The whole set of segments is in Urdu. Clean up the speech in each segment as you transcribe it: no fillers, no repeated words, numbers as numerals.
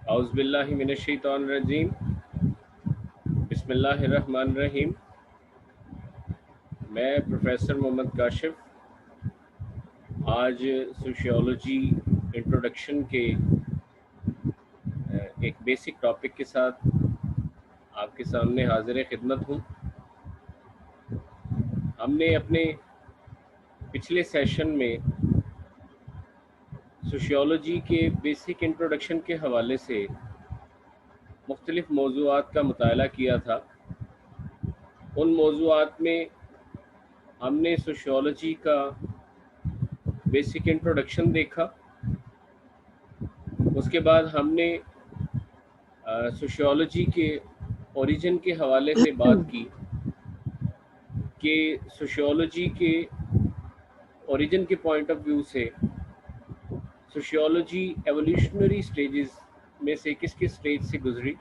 اعوذ باللہ من الشیطان الرجیم بسم اللہ الرحمن الرحیم۔ میں پروفیسر محمد کاشف آج سوشیولوجی انٹروڈکشن کے ایک بیسک ٹاپک کے ساتھ آپ کے سامنے حاضر خدمت ہوں۔ ہم نے اپنے پچھلے سیشن میں سوشیولوجی کے بیسک انٹروڈکشن کے حوالے سے مختلف موضوعات کا مطالعہ کیا تھا۔ ان موضوعات میں ہم نے سوشیولوجی کا بیسک انٹروڈکشن دیکھا، اس کے بعد ہم نے سوشیولوجی کے اوریجن کے حوالے سے بات کی کہ سوشیولوجی کے اوریجن کے پوائنٹ آف ویو سے سوشیولوجی ایولیوشنری سٹیجز میں سے کس کس سٹیج سے گزری،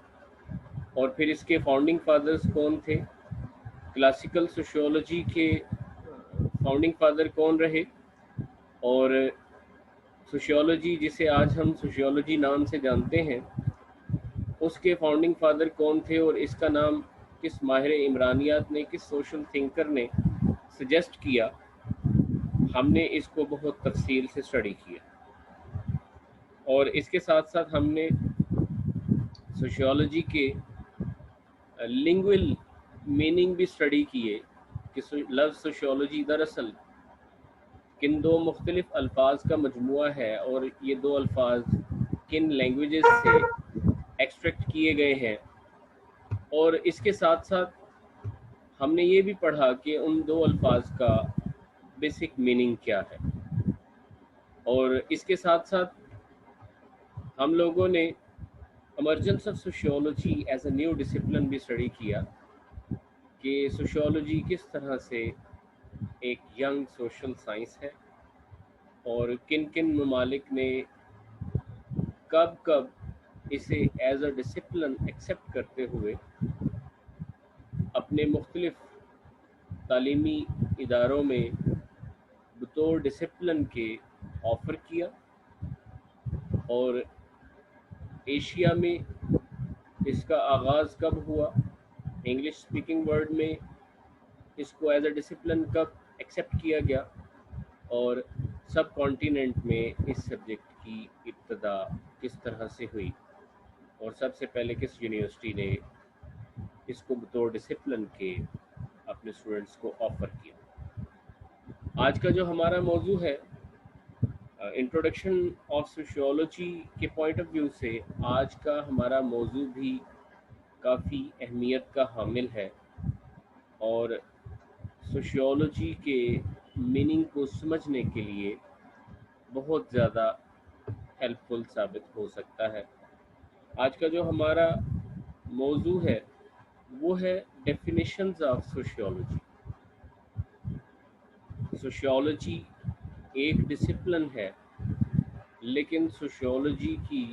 اور پھر اس کے فاؤنڈنگ فادرز کون تھے، کلاسیکل سوشیولوجی کے فاؤنڈنگ فادر کون رہے، اور سوشیولوجی جسے آج ہم سوشیولوجی نام سے جانتے ہیں اس کے فاؤنڈنگ فادر کون تھے، اور اس کا نام کس ماہر عمرانیات نے، کس سوشل تھنکر نے سجیسٹ کیا۔ ہم نے اس کو بہت تفصیل سے اسٹڈی کیا، اور اس کے ساتھ ساتھ ہم نے سوشیولوجی کے لنگول میننگ بھی اسٹڈی کیے کہ لفظ سوشیولوجی دراصل کن دو مختلف الفاظ کا مجموعہ ہے، اور یہ دو الفاظ کن لینگویجز سے ایکسٹریکٹ کیے گئے ہیں۔ اور اس کے ساتھ ساتھ ہم نے یہ بھی پڑھا کہ ان دو الفاظ کا بیسک میننگ کیا ہے، اور اس کے ساتھ ساتھ ہم لوگوں نے emergence of sociology as a new discipline بھی اسٹڈی کیا کہ سوشیولوجی کس طرح سے ایک ینگ سوشل سائنس ہے، اور کن کن ممالک نے کب کب اسے ایز اے ڈسپلن ایکسیپٹ کرتے ہوئے اپنے مختلف تعلیمی اداروں میں بطور ڈسپلن کے آفر کیا، اور ایشیا میں اس کا آغاز کب ہوا، انگلش اسپیکنگ ورلڈ میں اس کو ایز اے ڈسپلن کب ایکسیپٹ کیا گیا، اور سب کانٹیننٹ میں اس سبجیکٹ کی ابتدا کس طرح سے ہوئی، اور سب سے پہلے کس یونیورسٹی نے اس کو بطور ڈسپلن کے اپنے اسٹوڈنٹس کو آفر کیا۔ آج کا جو ہمارا موضوع ہے انٹروڈکشن آف سوشیولوجی کے پوائنٹ آف ویو سے، آج کا ہمارا موضوع بھی کافی اہمیت کا حامل ہے، اور سوشیولوجی کے میننگ کو سمجھنے کے لیے بہت زیادہ ہیلپ فل ثابت ہو سکتا ہے۔ آج کا جو ہمارا موضوع ہے وہ ہے ڈیفینیشنز آف سوشیولوجی۔ سوشیولوجی ایک ڈسپلن ہے، لیکن سوشیولوجی کی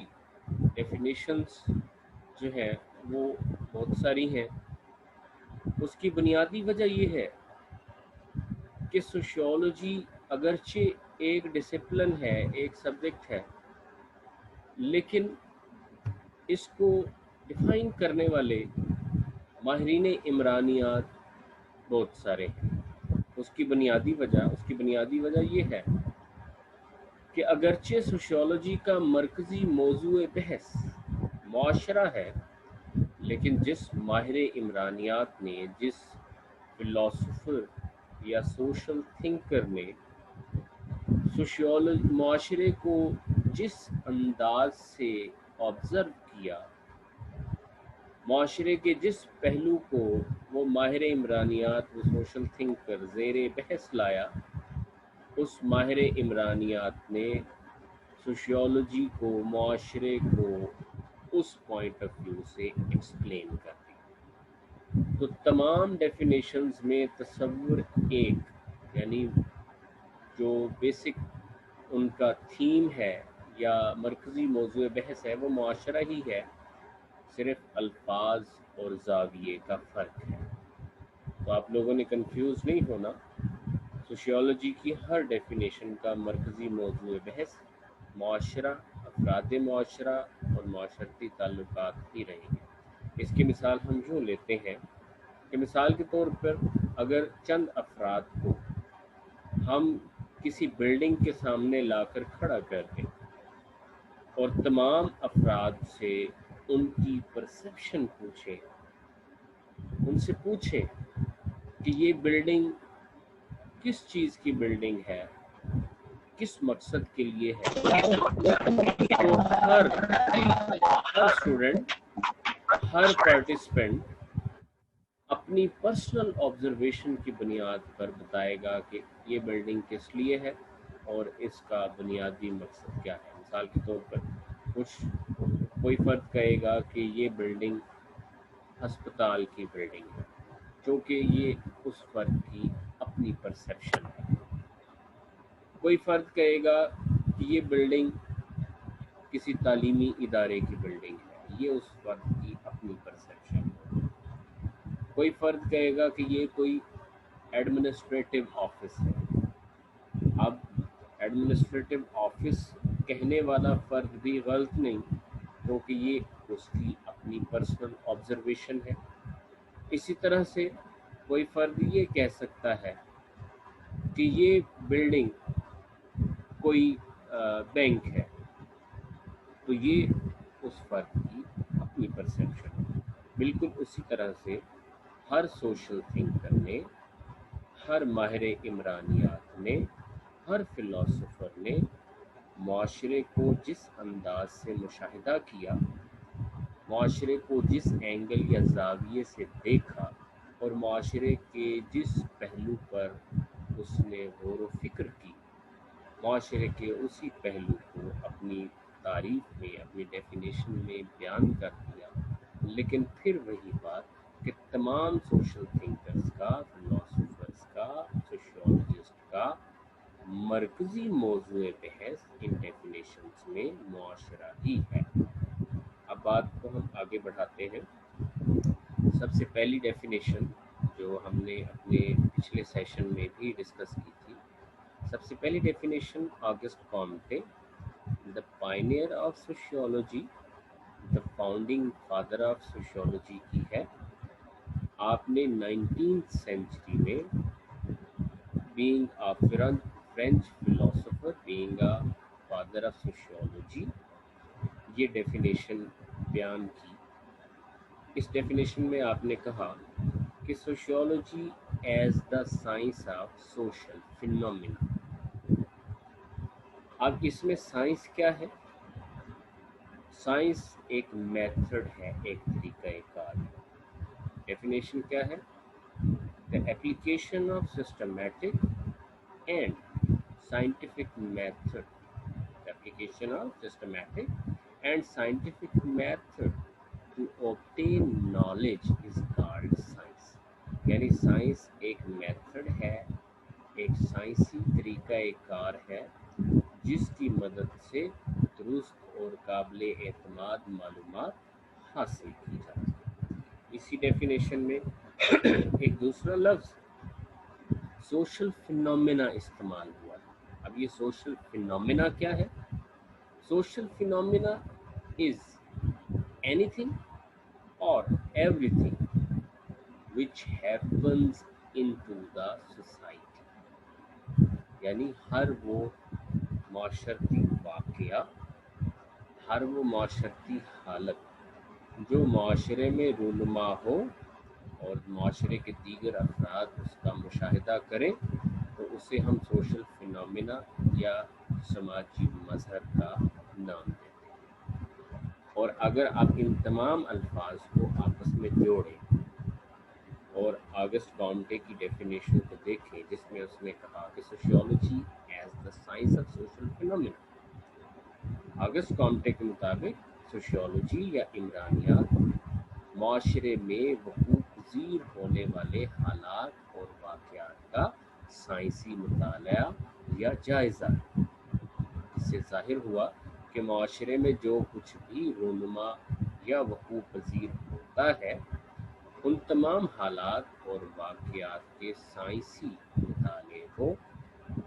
ڈیفینیشنز جو ہیں وہ بہت ساری ہیں۔ اس کی بنیادی وجہ یہ ہے کہ سوشیولوجی اگرچہ ایک ڈسپلن ہے، ایک سبجیکٹ ہے، لیکن اس کو ڈیفائن کرنے والے ماہرین عمرانیات بہت سارے ہیں۔ اس کی بنیادی وجہ یہ ہے کہ اگرچہ سوشیولوجی کا مرکزی موضوع بحث معاشرہ ہے، لیکن جس ماہر عمرانیات نے، جس فلاسفر یا سوشل تھنکر نے معاشرے کو جس انداز سے آبزرو کیا، معاشرے کے جس پہلو کو وہ ماہر عمرانیات، وہ سوشل تھنکر زیر بحث لایا، اس ماہر عمرانیات نے سوشیولوجی کو، معاشرے کو اس پوائنٹ آف ویو سے ایکسپلین کر دیا۔ تو تمام ڈیفینیشنز میں تصور ایک، یعنی جو بیسک ان کا تھیم ہے یا مرکزی موضوع بحث ہے وہ معاشرہ ہی ہے، صرف الفاظ اور زاویے کا فرق ہے۔ تو آپ لوگوں نے کنفیوز نہیں ہونا، سوشیولوجی کی ہر ڈیفینیشن کا مرکزی موضوع بحث معاشرہ، افراد معاشرہ اور معاشرتی تعلقات ہی رہے ہیں۔ اس کی مثال ہم یوں لیتے ہیں کہ مثال کے طور پر اگر چند افراد کو ہم کسی بلڈنگ کے سامنے لا کر کھڑا کر دیں اور تمام افراد سے ان کی پرسیپشن پوچھیں، ان سے پوچھیں کہ یہ بلڈنگ کس چیز کی بلڈنگ ہے، کس مقصد کے لیے ہے، تو ہر اسٹوڈنٹ، ہر پارٹیسپینٹ اپنی پرسنل آبزرویشن کی بنیاد پر بتائے گا کہ یہ بلڈنگ کس لیے ہے اور اس کا بنیادی مقصد کیا ہے۔ مثال کے طور پر کوئی فرد کہے گا کہ یہ بلڈنگ ہسپتال کی بلڈنگ ہے، چونکہ یہ اس فرد کی اپنی پرسیپشن ہے۔ کوئی فرد کہے گا کہ یہ بلڈنگ کسی تعلیمی ادارے کی بلڈنگ ہے، یہ اس فرد کی اپنی پرسیپشن ہے۔ کوئی فرد کہے گا کہ یہ کوئی ایڈمنسٹریٹو آفس ہے۔ اب ایڈمنسٹریٹو آفس کہنے والا فرد بھی غلط نہیں، کیونکہ یہ اس کی اپنی پرسنل آبزرویشن ہے۔ اسی طرح سے کوئی فرد یہ کہہ سکتا ہے کہ یہ بلڈنگ کوئی بینک ہے، تو یہ اس فرد کی اپنی پرسیپشن ہے۔ بالکل اسی طرح سے ہر سوشل تھنکر نے، ہر ماہر عمرانیات نے، ہر فلاسفر نے معاشرے کو جس انداز سے مشاہدہ کیا، معاشرے کو جس اینگل یا زاویے سے دیکھا اور معاشرے کے جس پہلو پر اس نے غور و فکر کی، معاشرے کے اسی پہلو کو اپنی تعریف میں، اپنی ڈیفینیشن میں بیان کر دیا۔ لیکن پھر وہی بات کہ تمام سوشل تھنکرز کا، فلاسفرز کا، سوشیولوجسٹ کا مرکزی موضوع بحث ان ڈیفینیشنز میں معاشرہ ہی ہے۔ اب بات کو ہم آگے بڑھاتے ہیں۔ سب سے پہلی ڈیفینیشن جو ہم نے اپنے پچھلے سیشن میں بھی ڈسکس کی تھی، سب سے پہلی definition Auguste Comte, the pioneer of sociology, the founding father of sociology کی ہے۔ آپ نے 19th سینچری میں being a French philosopher, being a father of sociology، یہ ڈیفینیشن بیان کی۔ اس ڈیفینیشن میں آپ نے کہا کہ sociology is the science of social phenomena. اب اس میں سائنس کیا ہے؟ سائنس ایک میتھڈ ہے، ایک طریقہ کار ہے۔ ڈیفینیشن کیا ہے؟ The application of systematic and scientific method. The application of systematic and scientific method to obtain knowledge is called science. یعنی سائنس ایک میتھڈ ہے، ایک سائنسی طریقہ کار ہے جس کی مدد سے درست اور قابل اعتماد معلومات حاصل کی جاتی ہے۔ اسی ڈیفینیشن میں ایک دوسرا لفظ سوشل فینومینا استعمال ہوا ہے۔ اب یہ سوشل فینومینا کیا ہے؟ Social phenomena is anything or everything which happens into the society, یعنی ہر وہ معاشرتی واقعہ، ہر وہ معاشرتی حالت جو معاشرے میں رونما ہو اور معاشرے کے دیگر افراد اس کا مشاہدہ کریں، تو اسے ہم سوشل فینومینا یا سماجی مظہر کا نام دیتے ہیں۔ اور اگر آپ ان تمام الفاظ کو آپس میں جوڑیں اور آگسٹ کامٹے کی ڈیفینیشن کو دیکھیں جس میں اس نے کہا کہ sociology is the science of social phenomena, Auguste Comte کے مطابق سوشیولوجی یا عمرانیات معاشرے میں وقوع پذیر ہونے والے حالات اور واقعات کا سائنسی مطالعہ یا جائزہ ہے۔ اس سے ظاہر ہوا کہ معاشرے میں جو کچھ بھی رونما یا وقوع پذیر ہوتا ہے، ان تمام حالات اور واقعات کے سائنسی مطالعے کو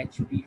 H.P.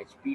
H.P.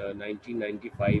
1995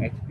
H.P.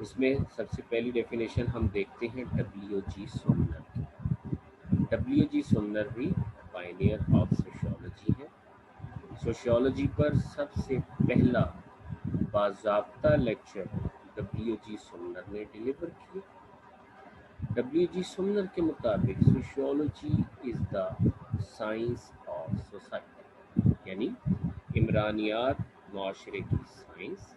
اس میں سب سے پہلی ڈیفینیشن ہم دیکھتے ہیں ڈبلیو جی سومنر کی۔ ڈبلیو جی سومنر بھی پائنیئر آف سوشیولوجی ہے۔ سوشیولوجی پر سب سے پہلا باضابطہ لیکچر ڈبلیو جی سومنر نے ڈیلیور کیا۔ ڈبلیو جی سومنر کے مطابق sociology is the science of society, یعنی عمرانیات معاشرے کی سائنس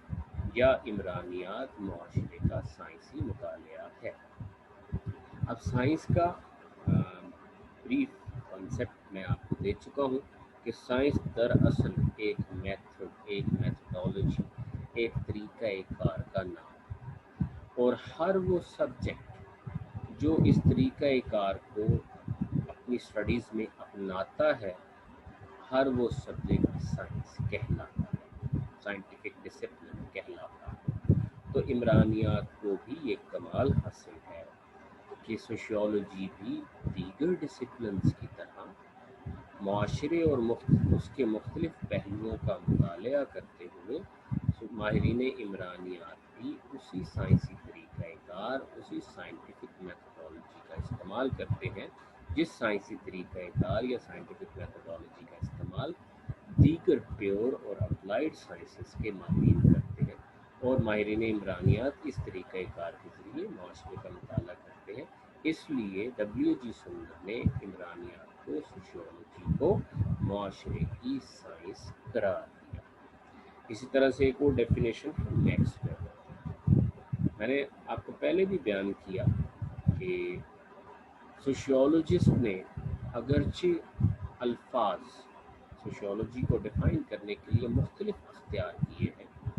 یا عمرانیات معاشرے کا سائنسی مطالعہ ہے۔ اب سائنس کا بریف کنسیپٹ میں آپ کو دے چکا ہوں کہ سائنس دراصل ایک میتھڈ، ایک میتھڈالوجی، ایک طریقہ کار کا نام، اور ہر وہ سبجیکٹ جو اس طریقہ کار کو اپنی اسٹڈیز میں اپناتا ہے، ہر وہ سبجیکٹ سائنس کہلاتا ہے، سائنٹیفک ڈسپلن کہلاتا ہے۔ تو عمرانیات کو بھی یہ کمال حاصل ہے کہ سوشیولوجی بھی دیگر ڈسپلنز کی طرح معاشرے اور اس کے مختلف پہلوؤں کا مطالعہ کرتے ہوئے ماہرین عمرانیات بھی اسی سائنسی طریقہ کار، اسی سائنٹیفک میتھڈالوجی کا استعمال کرتے ہیں جس سائنسی طریقہ کار یا سائنٹیفک میتھڈالوجی کا استعمال دیگر پیور اور اپلائیڈ سائنسز کے ماہرین کرتے ہیں، اور ماہرین عمرانیات اس طریقہ کار کے ذریعے معاشرے کا مطالعہ کرتے ہیں۔ اس لیے ڈبلیو جی سومنر نے عمرانیات کو، سوشیولوجی کو معاشرے کی سائنس قرار دیا۔ اسی طرح سے ایک اور ڈیفینیشن ہے میکس ویبر۔ میں نے آپ کو پہلے بھی بیان کیا کہ سوشیولوجسٹ نے اگرچہ الفاظ سوشیولوجی کو ڈیفائن کرنے کے لیے مختلف اختیار کیے ہیں،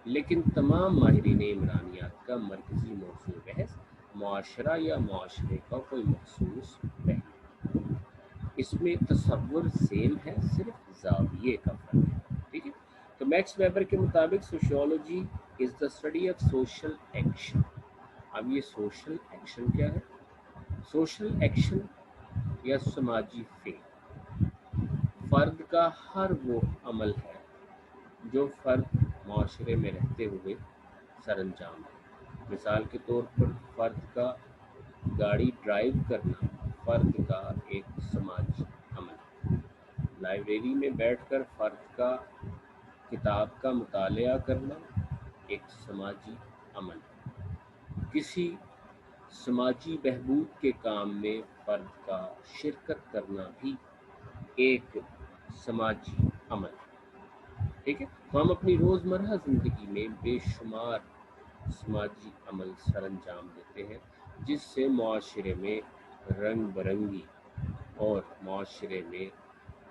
لیکن تمام ماہرین عمرانیات کا مرکزی موضوع بحث معاشرہ یا معاشرے کا کوئی مخصوص پہلو، اس میں تصور سیم ہے، صرف زاویے کا فرق ہے۔ ٹھیک ہے، تو میکس ویبر کے مطابق sociology is the study of social action. اب یہ سوشل ایکشن کیا ہے؟ سوشل ایکشن یا سماجی فعل فرد کا ہر وہ عمل ہے جو فرد معاشرے میں رہتے ہوئے سر انجام ہے۔ مثال کے طور پر فرد کا گاڑی ڈرائیو کرنا فرد کا ایک سماجی عمل ہے۔ لائبریری میں بیٹھ کر فرد کا کتاب کا مطالعہ کرنا ایک سماجی عمل ہے۔ کسی سماجی بہبود کے کام میں فرد کا شرکت کرنا بھی ایک سماجی عمل ہے۔ ٹھیک ہے، تو ہم اپنی روزمرہ زندگی میں بے شمار سماجی عمل سر انجام دیتے ہیں جس سے معاشرے میں رنگ برنگی اور معاشرے میں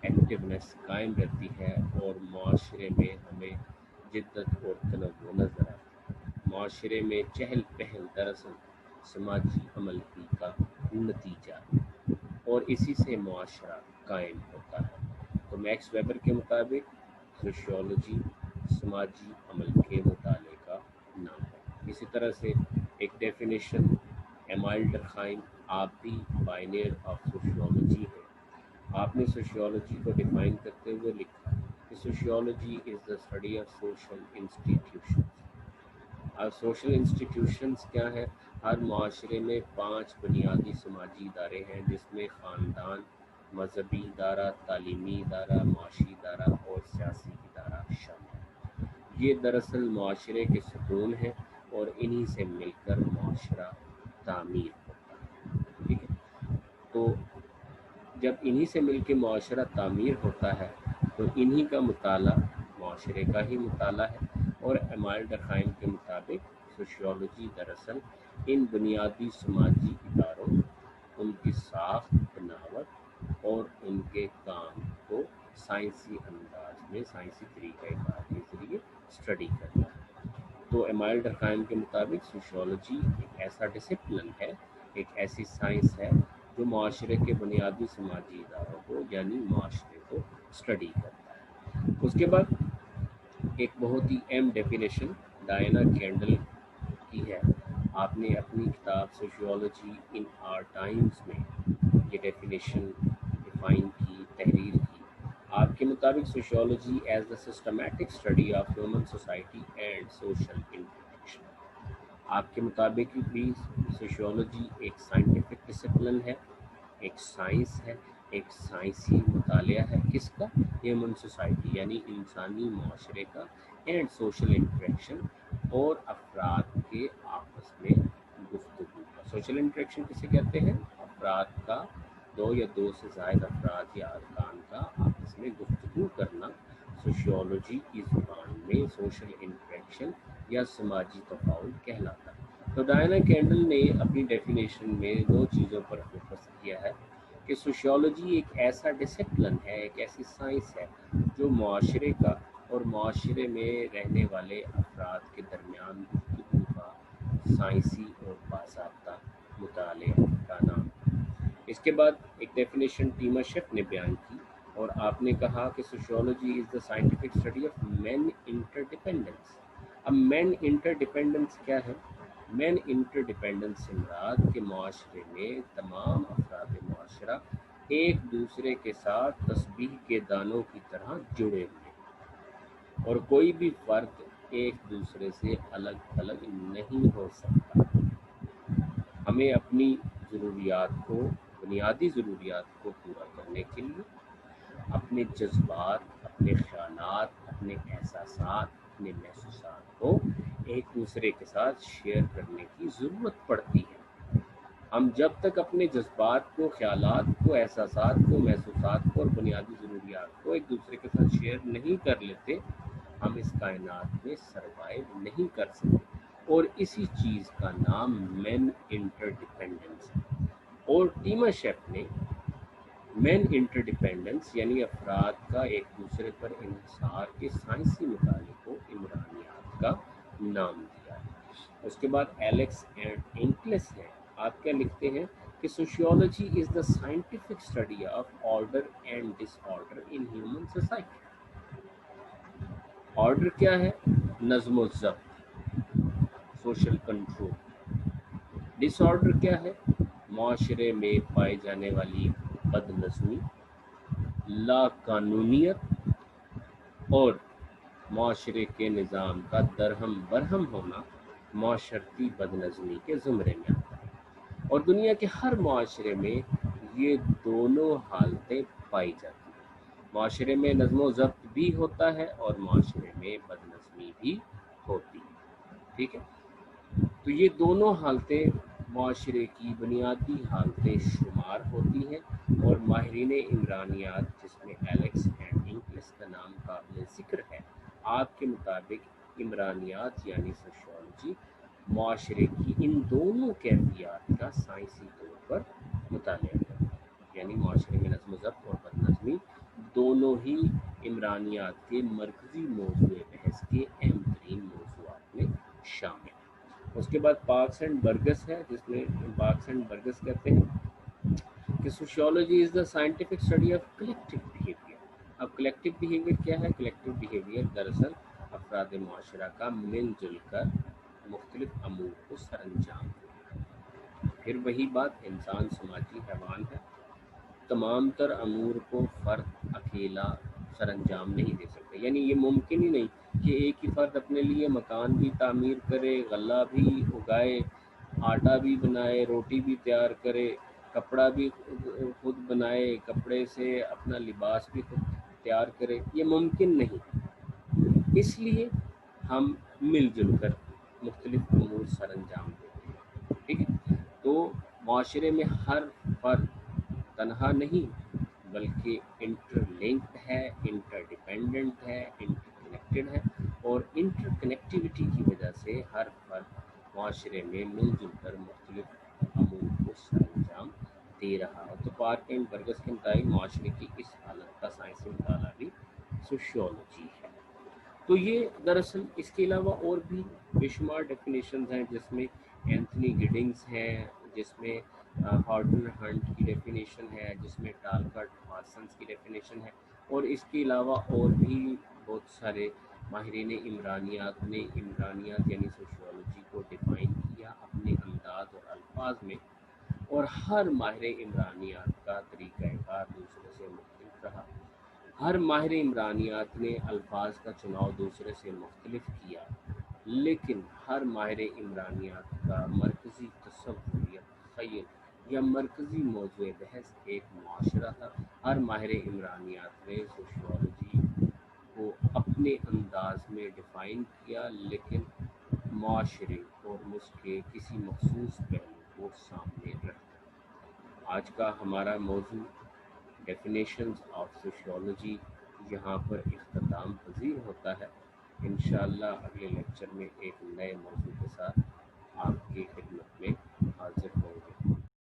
ایکٹیونیس قائم رہتی ہے، اور معاشرے میں ہمیں جدت اور تنوع نظر آتی ہے۔ معاشرے میں چہل پہل دراصل سماجی عمل کی کا نتیجہ ہے، اور اسی سے معاشرہ قائم ہوتا ہے۔ تو میکس ویبر کے مطابق سوشیولوجی سماجی عمل کے مطالعے کا نام ہے۔ اسی طرح سے ایک ڈیفینیشن ایمائل ڈرخائم، آپ بھی پائنیئر آف سوشیولوجی ہے، آپ نے سوشیولوجی کو ڈیفائن کرتے ہوئے لکھا کہ sociology is the study of social institutions. اب سوشل انسٹیٹیوشنز کیا ہے؟ ہر معاشرے میں 5 بنیادی سماجی ادارے ہیں جس میں خاندان، مذہبی ادارہ، تعلیمی ادارہ، معاشی ادارہ اور سیاسی ادارہ شامل ہیں۔ یہ دراصل معاشرے کے ستون ہیں اور انہی سے مل کر معاشرہ تعمیر ہوتا ہے۔ ٹھیک ہے، تو جب انہی سے مل کے معاشرہ تعمیر ہوتا ہے تو انہی کا مطالعہ معاشرے کا ہی مطالعہ ہے، اور ایمائل ڈرخائم کے مطابق سوشیولوجی دراصل ان بنیادی سماجی اداروں، ان کی ساخت، بناوٹ اور ان کے کام کو سائنسی انداز میں، سائنسی طریقہ کار کے ذریعے اسٹڈی کرتا ہے۔ تو ایمائل ڈرخائم کے مطابق سوشیولوجی ایک ایسا ڈسپلن ہے، ایک ایسی سائنس ہے جو معاشرے کے بنیادی سماجی اداروں کو، یعنی معاشرے کو اسٹڈی کرتا ہے۔ اس کے بعد ایک بہت ہی اہم ڈیفینیشن ڈائنا کینڈل کی ہے، آپ نے اپنی کتاب سوشیولوجی ان آر ٹائمز میں یہ ڈیفینیشن ڈیفائن کی، تحریر کی۔ آپ کے مطابق sociology is the systematic study of human society and social interaction, آپ کے مطابق بھی سوشیولوجی ایک سائنٹیفک ڈسپلن ہے، ایک سائنس ہے، ایک سائنسی مطالعہ ہے کس کا؟ ہیومن سوسائٹی یعنی انسانی معاشرے کا، اینڈ سوشل انٹریکشن اور افراد کے آپس میں گفتگو کا۔ سوشل انٹریکشن کسے کہتے ہیں؟ افراد کا، دو یا دو سے زائد افراد یا ارکان کا آپس میں گفتگو کرنا سوشیولوجی کی زبان میں سوشل انٹریکشن یا سماجی تفاعل کہلاتا ہے۔ تو ڈائنا کینڈل نے اپنی ڈیفینیشن میں دو چیزوں پر فوکس کیا ہے کہ سوشیولوجی ایک ایسا ڈسپلن ہے، ایک ایسی سائنس ہے جو معاشرے کا اور معاشرے میں رہنے والے افراد کے درمیان گفتگو کا سائنسی اور باضابطہ مطالعہ کا نام۔ اس کے بعد ایک ڈیفینیشن ٹیمرشف نے بیان کی اور آپ نے کہا کہ sociology is the scientific study of man interdependence. اب مین انٹر ڈیپینڈنس کیا ہے؟ مین انٹر ڈیپینڈنس سے مراد کہ معاشرے میں تمام افراد معاشرہ ایک دوسرے کے ساتھ تسبیح کے دانوں کی طرح جڑے ہوئے اور کوئی بھی فرد ایک دوسرے سے الگ الگ نہیں ہو سکتا۔ ہمیں اپنی ضروریات کو، بنیادی ضروریات کو پورا کرنے کے لیے اپنے جذبات، اپنے خیالات، اپنے احساسات، اپنے محسوسات کو ایک دوسرے کے ساتھ شیئر کرنے کی ضرورت پڑتی ہے۔ ہم جب تک اپنے جذبات کو، خیالات کو، احساسات کو، محسوسات کو اور بنیادی ضروریات کو ایک دوسرے کے ساتھ شیئر نہیں کر لیتے، ہم اس کائنات میں سروائیو نہیں کر سکتے، اور اسی چیز کا نام مین انٹر ڈیپینڈنس ہے۔ اور ٹیمرشف نے مین انٹر ڈیپینڈنس یعنی افراد کا ایک دوسرے پر انحصار کے سائنسی مطالعے کو عمرانیات کا نام دیا ہے۔ اس کے بعد ایلیکس اینڈ انکلس ہیں، آپ کیا لکھتے ہیں کہ sociology is the scientific study of order and disorder in human society. Order کیا ہے؟ نظم و ضبط، سوشل کنٹرول۔ ڈس آرڈر کیا ہے؟ معاشرے میں پائی جانے والی بد نظمی، لا قانونیت اور معاشرے کے نظام کا درہم برہم ہونا معاشرتی بد نظمی کے زمرے میں آتا ہے، اور دنیا کے ہر معاشرے میں یہ دونوں حالتیں پائی جاتی ہیں۔ معاشرے میں نظم و ضبط بھی ہوتا ہے اور معاشرے میں بد نظمی بھی ہوتی ہے، ٹھیک ہے؟ تو یہ دونوں حالتیں معاشرے کی بنیادی حالتیں شمار ہوتی ہیں، اور ماہرین عمرانیات جس میں ایلیکس اینڈ انکلس کا نام قابل ذکر ہے، آپ کے مطابق عمرانیات یعنی سوشیولوجی معاشرے کی ان دونوں کیفیات کا سائنسی طور پر مطالعہ کرتی ہے، یعنی معاشرے میں نظم و ضبط اور بد نظمی دونوں ہی عمرانیات کے مرکزی موضوع بحث کے اہم ترین موضوعات میں شامل ہیں۔ اس کے بعد پارکس اینڈ برگس ہے، جس میں پارکس اینڈ برگس کہتے ہیں کہ sociology is the scientific study of collective behaviour. اب کلیکٹو بیہیویئر کیا ہے؟ کلیکٹو بیہیویئر دراصل افراد معاشرہ کا مل جل کر مختلف امور کو سر انجام دینا۔ پھر وہی بات، انسان سماجی حیوان ہے، تمام تر امور کو فرد اکیلا سر انجام نہیں دے سکتا، یعنی یہ ممکن ہی نہیں کہ ایک ہی فرد اپنے لیے مکان بھی تعمیر کرے، غلہ بھی اگائے، آٹا بھی بنائے، روٹی بھی تیار کرے، کپڑا بھی خود بنائے، کپڑے سے اپنا لباس بھی خود تیار کرے، یہ ممکن نہیں۔ اس لیے ہم مل جل کر مختلف امور سر انجام دیتے ہیں، ٹھیک ہے؟ تو معاشرے میں ہر فرد تنہا نہیں بلکہ انٹر لنکڈ ہے، انٹر ڈیپینڈنٹ ہے، انٹر کنیکٹڈ ہے، اور انٹر کنیکٹیوٹی کی وجہ سے ہر فرد معاشرے میں مل جل کر مختلف امور کو سر انجام دے رہا ہے۔ تو پارک اینڈ برگس کے مطابق معاشرے کی اس حالت کا سائنسی مطالعہ بھی سوشیولوجی ہے۔ تو یہ دراصل اس کے علاوہ اور بھی بے شمار ڈیفینیشنز ہیں، جس میں اینتھنی گڈنگز ہیں، جس میں ہارٹن ہنٹ کی ڈیفینیشن ہے، جس میں ٹالکٹ پارسنس کی ڈیفینیشن ہے، اور اس کے علاوہ اور بھی بہت سارے ماہرین عمرانیات نے عمرانیات یعنی سوشیولوجی کو ڈیفائن کیا اپنے انداز اور الفاظ میں، اور ہر ماہر عمرانیات کا طریقہ کار دوسرے سے مختلف رہا۔ ہر ماہر عمرانیات نے الفاظ کا چناؤ دوسرے سے مختلف کیا، لیکن ہر ماہر عمرانیات کا مرکزی تصور یا تخیل یا مرکزی موضوع بحث ایک معاشرہ تھا۔ ہر ماہر عمرانیات نے سوشیالوجی کو اپنے انداز میں ڈیفائن کیا، لیکن معاشرے اور اس کے کسی مخصوص پہلو کو سامنے رکھا۔ آج کا ہمارا موضوع ڈیفینیشنز آف سوشیالوجی یہاں پر اختتام پذیر ہوتا ہے۔ انشاءاللہ اگلے لیکچر میں ایک نئے موضوع کے ساتھ آپ کی خدمت میں حاضر ہوں گے۔